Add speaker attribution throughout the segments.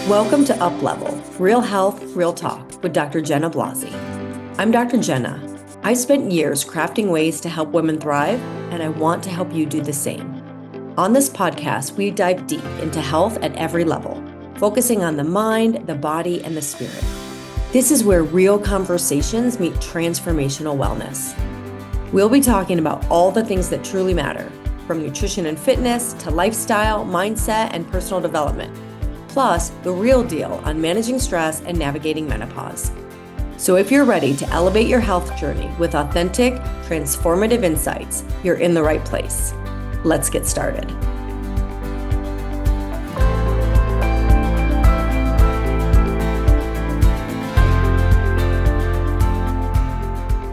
Speaker 1: Welcome to Up Level, Real Health, Real Talk with Dr. Jenna Blasi. I'm Dr. Jenna. I spent years crafting ways to help women thrive, and I want to help you do the same. On this podcast, we dive deep into health at every level, focusing on the mind, the body, and the spirit. This is where real conversations meet transformational wellness. We'll be talking about all the things that truly matter, from nutrition and fitness to lifestyle, mindset, and personal development. Plus, the real deal on managing stress and navigating menopause. So if you're ready to elevate your health journey with authentic, transformative insights, you're in the right place. Let's get started.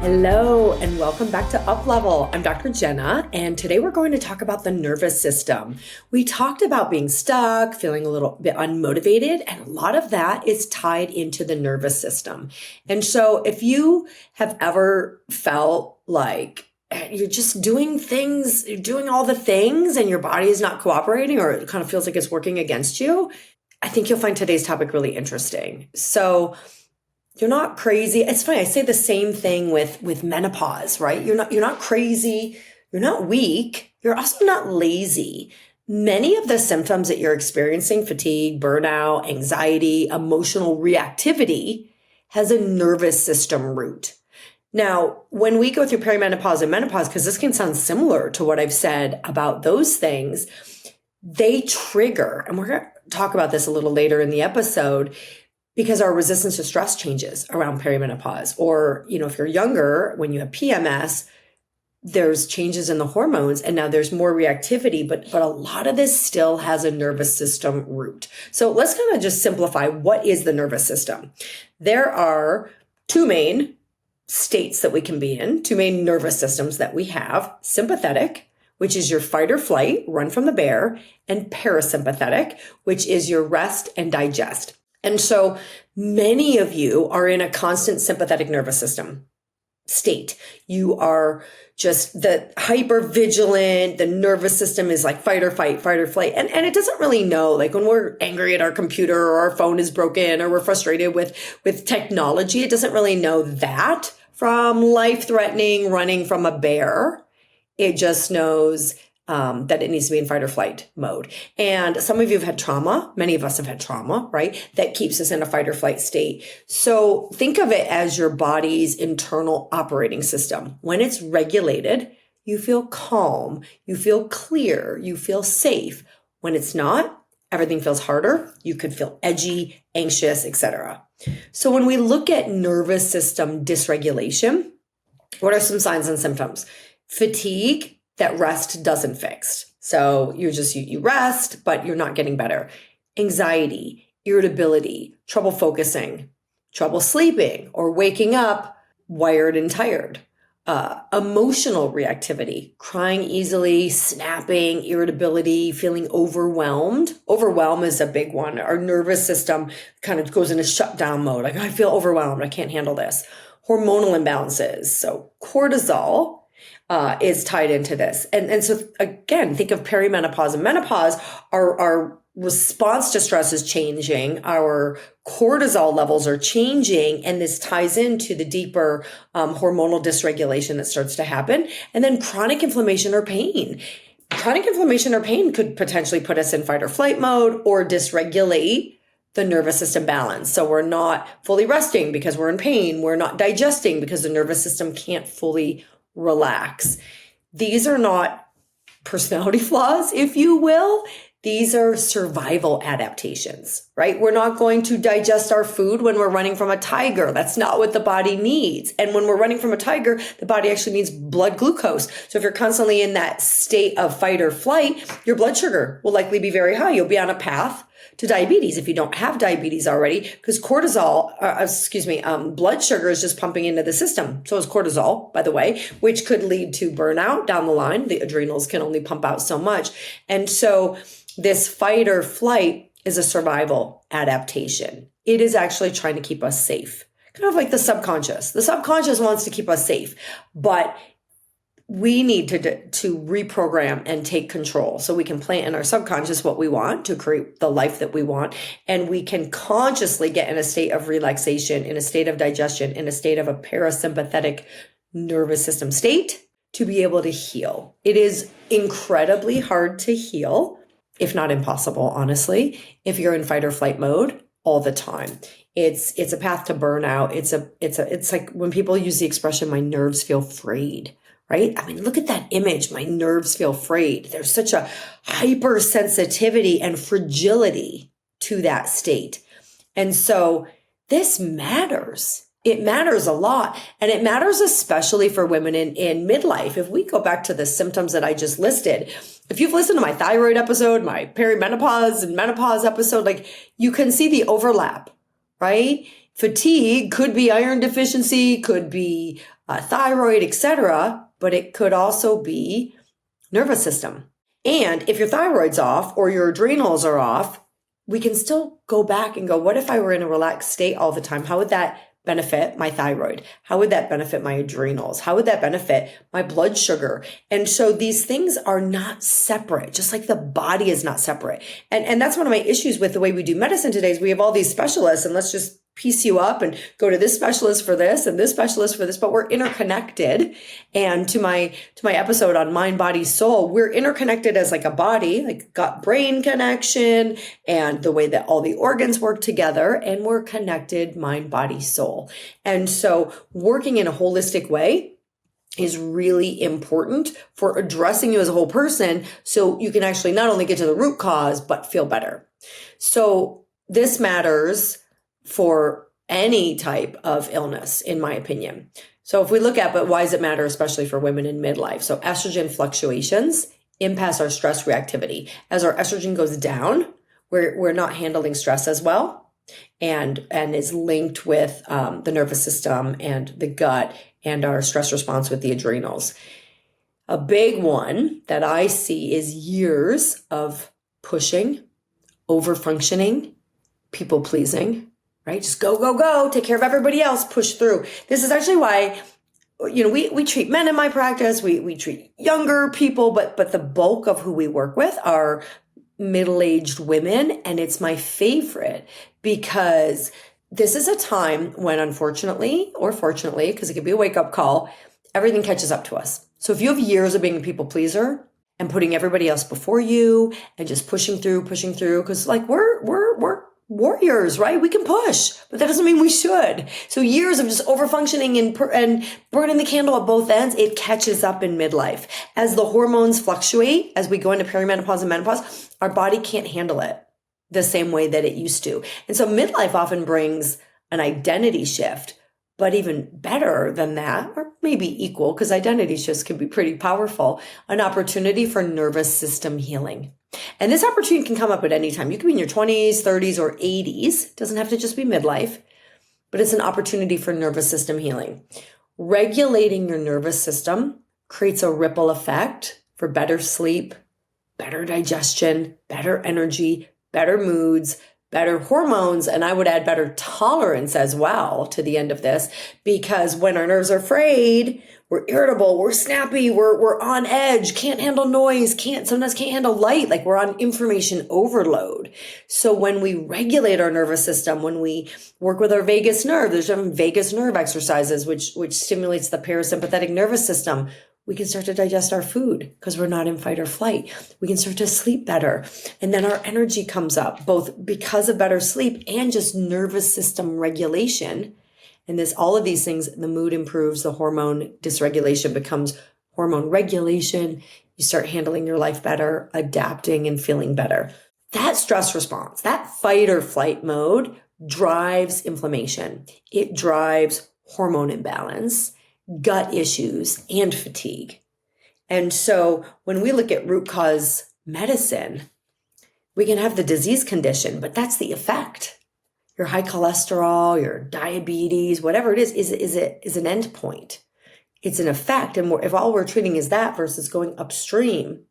Speaker 1: Hello, and welcome back to Up Level. I'm Dr. Jenna, and today we're going to talk about the nervous system. We talked about being stuck, feeling a little bit unmotivated, and a lot of that is tied into the nervous system. And so if you have ever felt like you're just doing things, you're doing all the things, and your body is not cooperating, or it kind of feels like it's working against you, I think you'll find today's topic really interesting. So you're not crazy. It's funny. I say the same thing with menopause, right? You're not crazy. You're not weak. You're also not lazy. Many of the symptoms that you're experiencing, fatigue, burnout, anxiety, emotional reactivity, has a nervous system root. Now, when we go through perimenopause and menopause, because this can sound similar to what I've said about those things, they trigger, and we're going to talk about this a little later in the episode, because our resistance to stress changes around perimenopause. Or, if you're younger, when you have PMS, there's changes in the hormones and now there's more reactivity, but a lot of this still has a nervous system root. So let's kind of just simplify, what is the nervous system? There are two main states that we can be in, two main nervous systems that we have: sympathetic, which is your fight or flight, run from the bear, and parasympathetic, which is your rest and digest. And so many of you are in a constant sympathetic nervous system state. You are just the hyper vigilant. The nervous system is like fight or fight, fight or flight. And it doesn't really know, like when we're angry at our computer or our phone is broken or we're frustrated with technology, it doesn't really know that from life-threatening running from a bear. It just knows that it needs to be in fight or flight mode. And some of you have had trauma. Many of us have had trauma, right? That keeps us in a fight or flight state. So think of it as your body's internal operating system. When it's regulated, you feel calm, you feel clear, you feel safe. When it's not, everything feels harder. You could feel edgy, anxious, etc. So when we look at nervous system dysregulation, what are some signs and symptoms? Fatigue that rest doesn't fix. So you rest, but you're not getting better. Anxiety, irritability, trouble focusing, trouble sleeping or waking up wired and tired. Emotional reactivity, crying easily, snapping, irritability, feeling overwhelmed. Overwhelm is a big one. Our nervous system kind of goes into shutdown mode. Like, I feel overwhelmed. I can't handle this. Hormonal imbalances. So cortisol is tied into this. And so again, think of perimenopause and menopause. Our response to stress is changing. Our cortisol levels are changing. And this ties into the deeper hormonal dysregulation that starts to happen. And then chronic inflammation or pain. Chronic inflammation or pain could potentially put us in fight or flight mode or dysregulate the nervous system balance. So we're not fully resting because we're in pain. We're not digesting because the nervous system can't fully relax. These are not personality flaws, if you will. These are survival adaptations, right? We're not going to digest our food when we're running from a tiger. That's not what the body needs. And when we're running from a tiger, the body actually needs blood glucose. So if you're constantly in that state of fight or flight, your blood sugar will likely be very high. You'll be on a path to diabetes if you don't have diabetes already, because blood sugar is just pumping into the system. So is cortisol, by the way, which could lead to burnout down the line. The adrenals can only pump out so much. And so this fight or flight is a survival adaptation. It is actually trying to keep us safe, kind of like the subconscious. The subconscious wants to keep us safe, but we need to reprogram and take control so we can plant in our subconscious what we want to create the life that we want. And we can consciously get in a state of relaxation, in a state of digestion, in a state of a parasympathetic nervous system state to be able to heal. It is incredibly hard to heal, if not impossible, honestly, if you're in fight or flight mode all the time. It's a path to burnout. It's like when people use the expression, my nerves feel frayed, right? I mean, look at that image. My nerves feel frayed. There's such a hypersensitivity and fragility to that state. And so this matters. It matters a lot. And it matters especially for women in midlife. If we go back to the symptoms that I just listed, if you've listened to my thyroid episode, my perimenopause and menopause episode, like you can see the overlap, right? Fatigue could be iron deficiency, could be thyroid, etc., but it could also be nervous system. And if your thyroid's off or your adrenals are off, we can still go back and go, what if I were in a relaxed state all the time? How would that benefit my thyroid? How would that benefit my adrenals? How would that benefit my blood sugar? And so these things are not separate, just like the body is not separate. And that's one of my issues with the way we do medicine today is we have all these specialists and let's just piece you up and go to this specialist for this and this specialist for this, but we're interconnected. And to my episode on mind, body, soul, we're interconnected as like a body, like gut brain connection and the way that all the organs work together, and we're connected mind, body, soul. And so working in a holistic way is really important for addressing you as a whole person so you can actually not only get to the root cause, but feel better. So this matters for any type of illness, in my opinion. So if we look at, but why does it matter, especially for women in midlife? So estrogen fluctuations impact our stress reactivity. As our estrogen goes down, we're not handling stress as well, and is linked with the nervous system and the gut and our stress response with the adrenals. A big one that I see is years of pushing, over-functioning, people pleasing, right? Just go, go, go, take care of everybody else, push through. This is actually why, we treat men in my practice, we treat younger people, but the bulk of who we work with are middle-aged women. And it's my favorite because this is a time when, unfortunately, or fortunately, because it could be a wake-up call, everything catches up to us. So if you have years of being a people pleaser and putting everybody else before you and just pushing through, because like we're warriors, right? We can push, but that doesn't mean we should. So years of just overfunctioning and burning the candle at both ends, it catches up in midlife. As the hormones fluctuate, as we go into perimenopause and menopause, our body can't handle it the same way that it used to. And so midlife often brings an identity shift, but even better than that, or maybe equal, because identity shifts can be pretty powerful, an opportunity for nervous system healing. And this opportunity can come up at any time. You can be in your 20s, 30s, or 80s. It doesn't have to just be midlife, but it's an opportunity for nervous system healing. Regulating your nervous system creates a ripple effect for better sleep, better digestion, better energy, better moods, better hormones, and I would add better tolerance as well to the end of this, because when our nerves are frayed, we're irritable, we're snappy, we're on edge, can't handle noise, sometimes can't handle light, like we're on information overload. So when we regulate our nervous system, when we work with our vagus nerve, there's some vagus nerve exercises, which stimulates the parasympathetic nervous system. We can start to digest our food because we're not in fight or flight. We can start to sleep better. And then our energy comes up, both because of better sleep and just nervous system regulation. And all of these things, the mood improves, the hormone dysregulation becomes hormone regulation. You start handling your life better, adapting and feeling better. That stress response, that fight or flight mode drives inflammation. It drives hormone imbalance, gut issues, and fatigue. And so when we look at root cause medicine, we can have the disease condition, but that's the effect. Your high cholesterol, your diabetes, whatever it is an end point. It's an effect. And if all we're treating is that versus going upstream,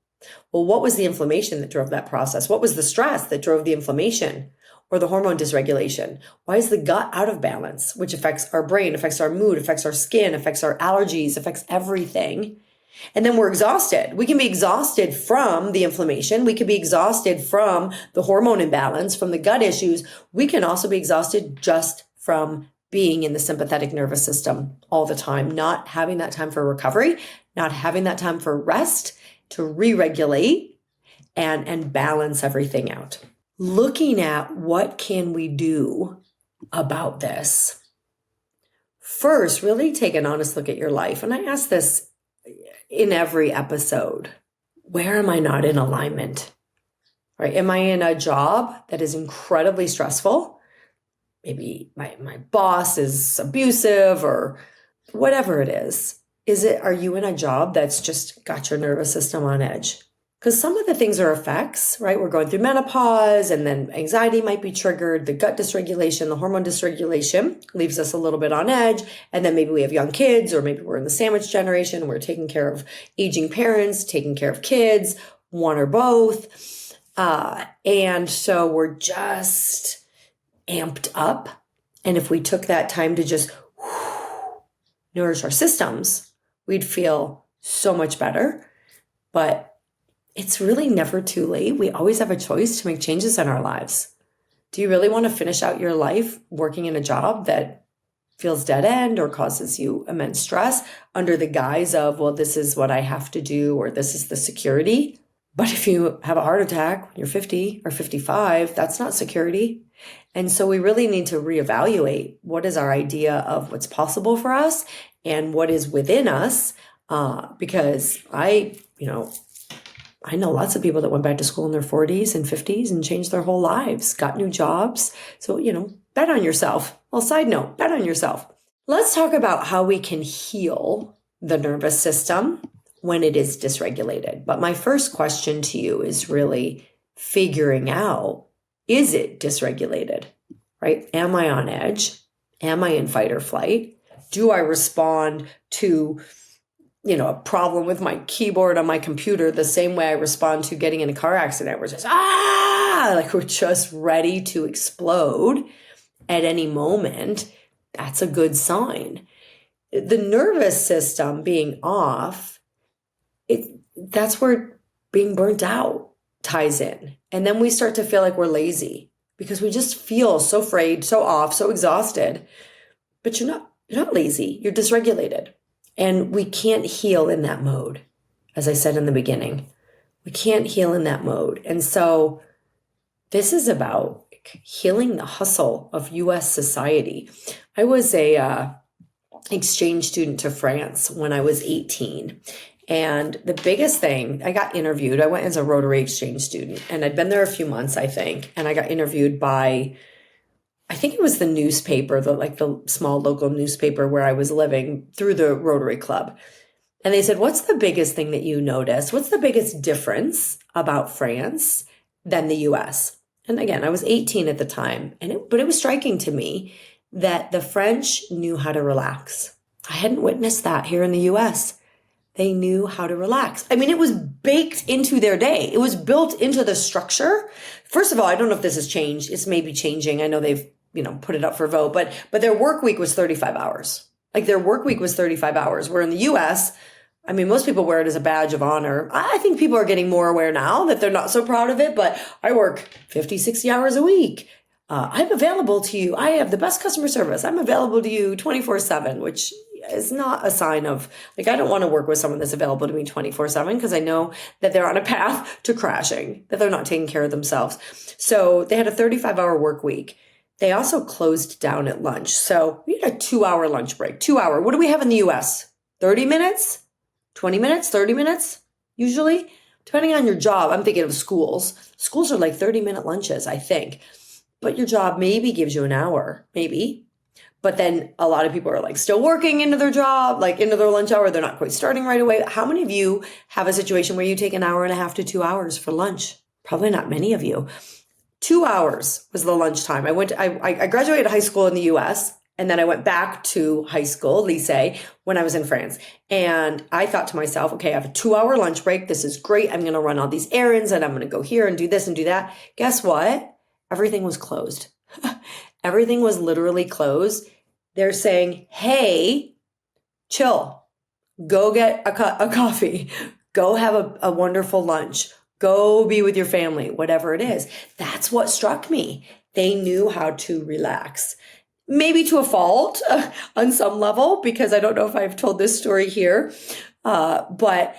Speaker 1: well, what was the inflammation that drove that process? What was the stress that drove the inflammation or the hormone dysregulation? Why is the gut out of balance, which affects our brain, affects our mood, affects our skin, affects our allergies, affects everything? And then we're exhausted. We can be exhausted from the inflammation. We can be exhausted from the hormone imbalance, from the gut issues. We can also be exhausted just from being in the sympathetic nervous system all the time, not having that time for recovery, not having that time for rest, to re-regulate and balance everything out. Looking at what can we do about this. First, really take an honest look at your life. And I ask this in every episode. Where am I not in alignment? Right? Am I in a job that is incredibly stressful? Maybe my boss is abusive or whatever it is. Are you in a job that's just got your nervous system on edge? Because some of the things are effects, right? We're going through menopause and then anxiety might be triggered. The gut dysregulation, the hormone dysregulation leaves us a little bit on edge. And then maybe we have young kids, or maybe we're in the sandwich generation. We're taking care of aging parents, taking care of kids, one or both. And so we're just amped up. And if we took that time to just nourish our systems, we'd feel so much better. But it's really never too late. We always have a choice to make changes in our lives. Do you really want to finish out your life working in a job that feels dead end or causes you immense stress under the guise of, well, this is what I have to do, or this is the security? But if you have a heart attack when you're 50 or 55, that's not security. And so we really need to reevaluate what is our idea of what's possible for us and what is within us. Because I know lots of people that went back to school in their 40s and 50s and changed their whole lives, got new jobs. So, bet on yourself. Well, side note, bet on yourself. Let's talk about how we can heal the nervous system when it is dysregulated. But my first question to you is really figuring out, is it dysregulated, right? Am I on edge? Am I in fight or flight? Do I respond to a problem with my keyboard on my computer the same way I respond to getting in a car accident? We're just, like we're just ready to explode at any moment. That's a good sign. The nervous system being off, that's where being burnt out ties in. And then we start to feel like we're lazy because we just feel so frayed, so off, so exhausted. But you're not lazy. You're dysregulated. And we can't heal in that mode. As I said in the beginning, we can't heal in that mode. And so this is about healing the hustle of US society. I was a exchange student to France when I was 18. And the biggest thing, I got interviewed. I went as a Rotary exchange student and I'd been there a few months, I think. And I got interviewed by, I think it was the newspaper, the small local newspaper where I was living, through the Rotary Club. And they said, what's the biggest thing that you noticed? What's the biggest difference about France than the US? And again, I was 18 at the time, but it was striking to me that the French knew how to relax. I hadn't witnessed that here in the US. They knew how to relax. I mean, it was baked into their day. It was built into the structure. First of all, I don't know if this has changed. It's maybe changing. I know they've put it up for vote, but their work week was 35 hours. Like their work week was 35 hours. Where in the US, I mean, most people wear it as a badge of honor. I think people are getting more aware now that they're not so proud of it, but I work 50, 60 hours a week. I'm available to you. I have the best customer service. I'm available to you 24/7, which is not a sign of, I don't want to work with someone that's available to me 24/7 because I know that they're on a path to crashing, that they're not taking care of themselves. So they had a 35-hour work week. They also closed down at lunch. So we had a 2-hour lunch break. 2 hour. What do we have in the US? 30 minutes? 20 minutes? 30 minutes? Usually? Depending on your job. I'm thinking of schools. Schools are like 30-minute lunches, I think. But your job maybe gives you an hour. Maybe. But then a lot of people are still working into their job, into their lunch hour. They're not quite starting right away. How many of you have a situation where you take an hour and a half to 2 hours for lunch? Probably not many of you. 2 hours was the lunchtime. I graduated high school in the US, and then I went back to high school, lycée, when I was in France. And I thought to myself, okay, I have a 2-hour lunch break. This is great. I'm going to run all these errands and I'm going to go here and do this and do that. Guess what? Everything was closed. Everything was literally closed. They're saying, hey, chill. Go get a coffee. Go have a wonderful lunch. Go be with your family, whatever it is. That's what struck me. They knew how to relax. Maybe to a fault on some level, because I don't know if I've told this story here. But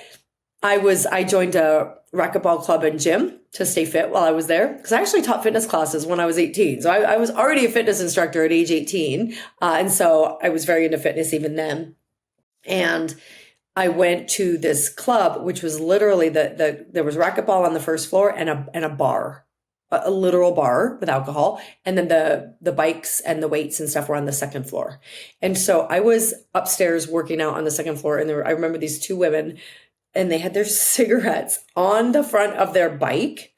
Speaker 1: I joined a racquetball club and gym to stay fit while I was there, because I actually taught fitness classes when I was 18. So I was already a fitness instructor at age 18. And so I was very into fitness even then. And I went to this club, which was literally there was racquetball on the first floor and a bar, a literal bar with alcohol. And then the bikes and the weights and stuff were on the second floor. And so I was upstairs working out on the second floor. And I remember these two women, and they had their cigarettes on the front of their bike.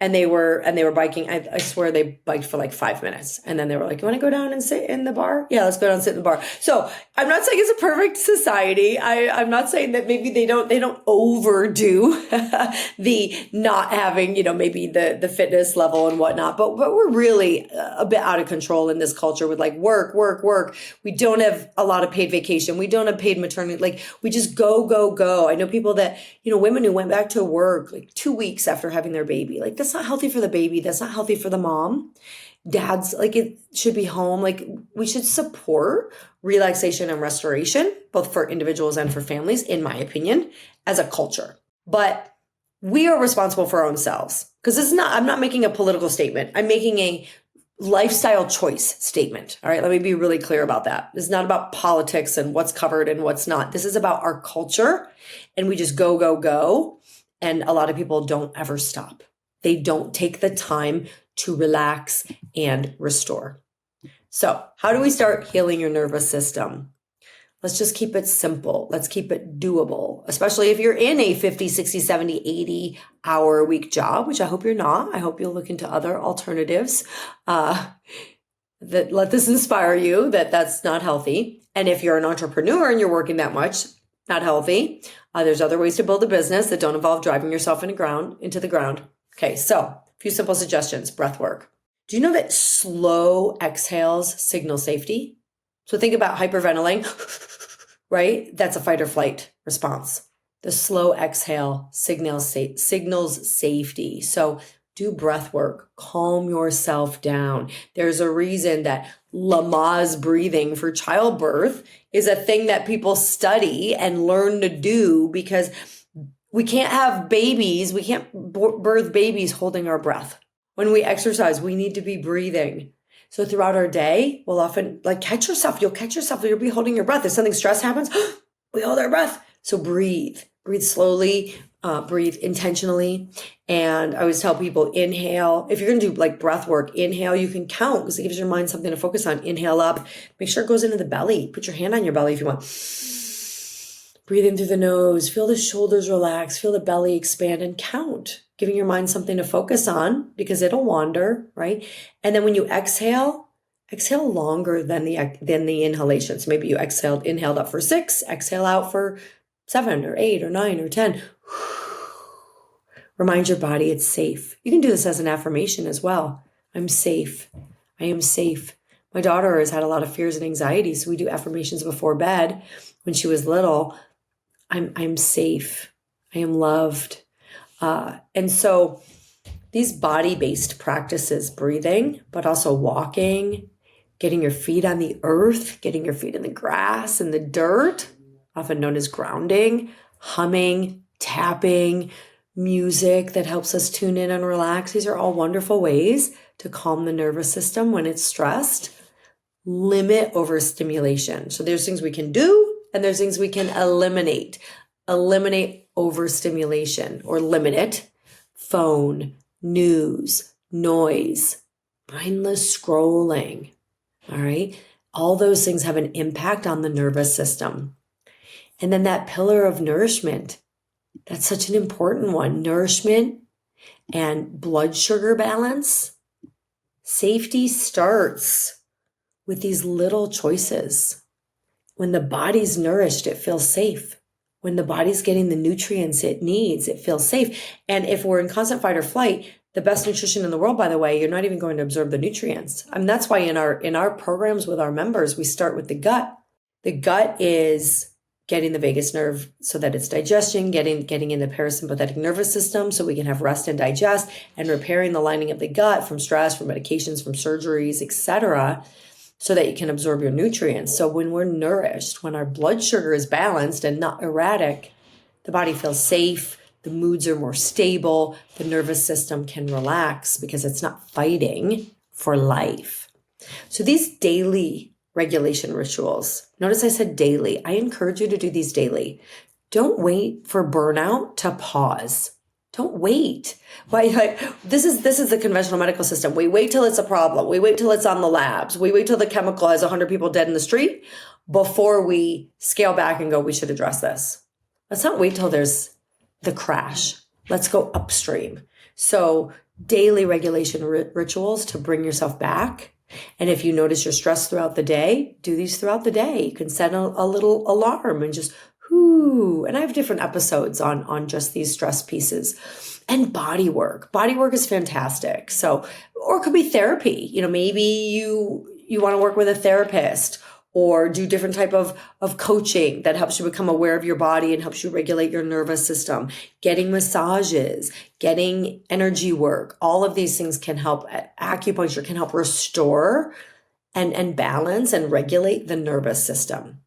Speaker 1: And they were biking. I swear they biked for like 5 minutes. And then they were like, you want to go down and sit in the bar? Yeah, let's go down and sit in the bar. So I'm not saying it's a perfect society. I'm not saying that maybe they don't overdo the not having, maybe the fitness level and whatnot. But we're really a bit out of control in this culture with like work. We don't have a lot of paid vacation. We don't have paid maternity. Like we just go. I know people that, women who went back to work like 2 weeks after having their baby. Like that's not healthy for the baby. That's not healthy for the mom. Dads, like it should be home. Like we should support relaxation and restoration, both for individuals and for families, in my opinion, as a culture. But we are responsible for our own selves, because I'm not making a political statement. I'm making a lifestyle choice statement. All right. Let me be really clear about that. This is not about politics and what's covered and what's not. This is about our culture, and we just go. And a lot of people don't ever stop. They don't take the time to relax and restore. So how do we start healing your nervous system? Let's just keep it simple. Let's keep it doable, especially if you're in a 50, 60, 70, 80 hour a week job, which I hope you're not. I hope you'll look into other alternatives that let this inspire you that that's not healthy. And if you're an entrepreneur and you're working that much, not healthy. There's other ways to build a business that don't involve driving yourself into the ground. Okay, so a few simple suggestions. Breath work. Do you know that slow exhales signal safety? So think about hyperventilating, right? That's a fight or flight response. The slow exhale signals safety. So do breath work. Calm yourself down. There's a reason that Lamaze breathing for childbirth is a thing that people study and learn to do, because we can't have babies. We can't birth babies holding our breath. When we exercise, we need to be breathing. So throughout our day, we'll often catch yourself. You'll catch yourself. You'll be holding your breath. If something stress happens, we hold our breath. So breathe slowly, breathe intentionally. And I always tell people, inhale. If you're going to do breath work, inhale, you can count, because it gives your mind something to focus on. Inhale up, make sure it goes into the belly. Put your hand on your belly if you want. Breathe in through the nose, feel the shoulders relax, feel the belly expand, and count, giving your mind something to focus on, because it'll wander, right? And then when you exhale longer than the inhalation. So maybe you inhaled up for 6, exhale out for 7 or 8 or 9 or 10. Remind your body it's safe. You can do this as an affirmation as well. I'm safe. I am safe. My daughter has had a lot of fears and anxieties, so we do affirmations before bed. When she was little, I'm safe. I am loved. And so these body-based practices, breathing, but also walking, getting your feet on the earth, getting your feet in the grass and the dirt, often known as grounding, humming, tapping, music that helps us tune in and relax. These are all wonderful ways to calm the nervous system when it's stressed. Limit overstimulation. So there's things we can do, and there's things we can eliminate. Eliminate overstimulation, or limit it. Phone, news, noise, mindless scrolling. All right. All those things have an impact on the nervous system. And then that pillar of nourishment, that's such an important one. Nourishment and blood sugar balance. Safety starts with these little choices. When the body's nourished, it feels safe. When the body's getting the nutrients it needs, it feels safe. And if we're in constant fight or flight, the best nutrition in the world, by the way, you're not even going to absorb the nutrients. I mean, that's why in our programs with our members, we start with the gut. The gut is getting the vagus nerve so that it's digestion, getting in the parasympathetic nervous system so we can have rest and digest, and repairing the lining of the gut from stress, from medications, from surgeries, etc., so that you can absorb your nutrients. So when we're nourished, when our blood sugar is balanced and not erratic, the body feels safe, the moods are more stable, the nervous system can relax because it's not fighting for life. So these daily regulation rituals, notice I said daily. I encourage you to do these daily. Don't wait for burnout to pause. Don't wait. Why? This is the conventional medical system. We wait till it's a problem. We wait till it's on the labs. We wait till the chemical has 100 people dead in the street before we scale back and go, we should address this. Let's not wait till there's the crash. Let's go upstream. So daily regulation rituals to bring yourself back. And if you notice you're stressed throughout the day, do these throughout the day. You can set a little alarm and just whoo. And I have different episodes on just these stress pieces. And body work. Body work is fantastic. So, or it could be therapy. Maybe you want to work with a therapist or do different type of coaching that helps you become aware of your body and helps you regulate your nervous system. Getting massages, getting energy work. All of these things can help. Acupuncture can help restore and balance and regulate the nervous system.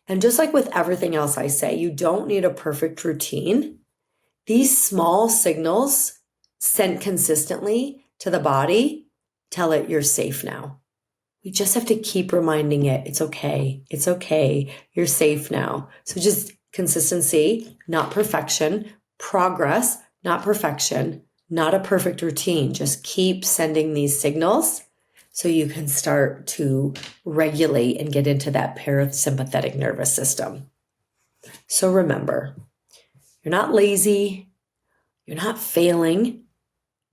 Speaker 1: And just like with everything else I say, you don't need a perfect routine. These small signals sent consistently to the body tell it you're safe now. We just have to keep reminding it, it's okay. It's okay. You're safe now. So just consistency, not perfection, progress, not perfection, not a perfect routine. Just keep sending these signals so you can start to regulate and get into that parasympathetic nervous system. So remember, you're not lazy. You're not failing.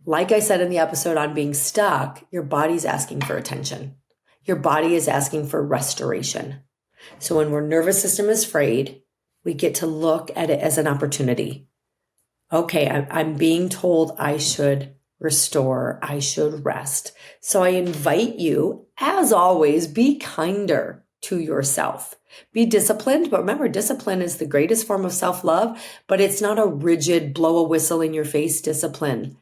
Speaker 1: Like I said in the episode on being stuck, your body's asking for attention. Your body is asking for restoration. So when our nervous system is frayed, we get to look at it as an opportunity. Okay, I'm being told I should restore, I should rest. So I invite you, as always, be kinder to yourself. Be disciplined, but remember, discipline is the greatest form of self-love, but it's not a rigid blow a whistle in your face discipline.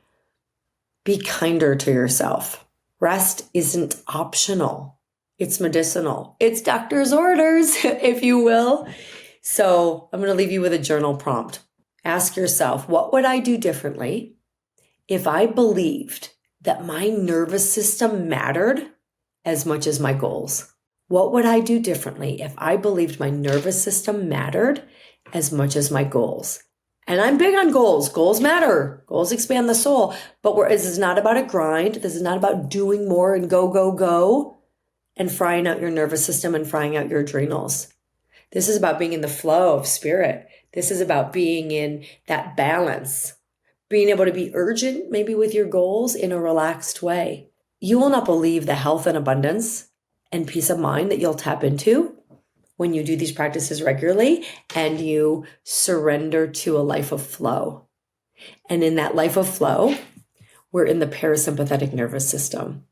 Speaker 1: Be kinder to yourself. Rest isn't optional. It's medicinal. It's doctor's orders, if you will. So I'm going to leave you with a journal prompt. Ask yourself, what would I do differently if I believed that my nervous system mattered as much as my goals? What would I do differently if I believed my nervous system mattered as much as my goals? And I'm big on goals. Goals matter. Goals expand the soul. But this is not about a grind. This is not about doing more and go, go, go and frying out your nervous system and frying out your adrenals. This is about being in the flow of spirit. This is about being in that balance, being able to be urgent, maybe with your goals in a relaxed way. You will not believe the health and abundance and peace of mind that you'll tap into when you do these practices regularly and you surrender to a life of flow. And in that life of flow, we're in the parasympathetic nervous system.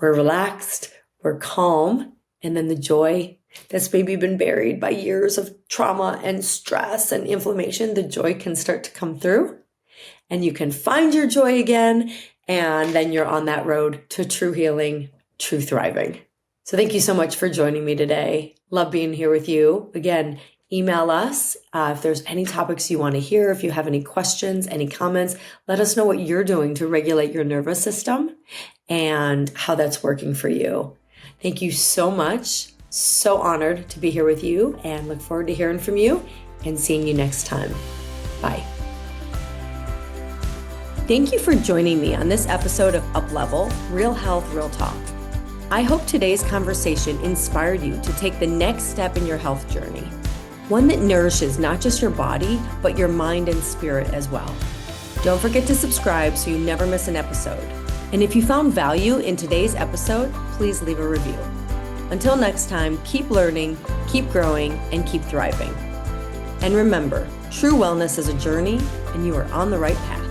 Speaker 1: We're relaxed, we're calm, and then the joy that's maybe been buried by years of trauma and stress and inflammation, the joy can start to come through and you can find your joy again. And then you're on that road to true healing, true thriving. So thank you so much for joining me today. Love being here with you. Again, email us if there's any topics you want to hear. If you have any questions, any comments, let us know what you're doing to regulate your nervous system and how that's working for you. Thank you so much. So honored to be here with you and look forward to hearing from you and seeing you next time. Bye. Thank you for joining me on this episode of Uplevel, Real Health, Real Talk. I hope today's conversation inspired you to take the next step in your health journey, one that nourishes not just your body, but your mind and spirit as well. Don't forget to subscribe so you never miss an episode. And if you found value in today's episode, please leave a review. Until next time, keep learning, keep growing, and keep thriving. And remember, true wellness is a journey, and you are on the right path.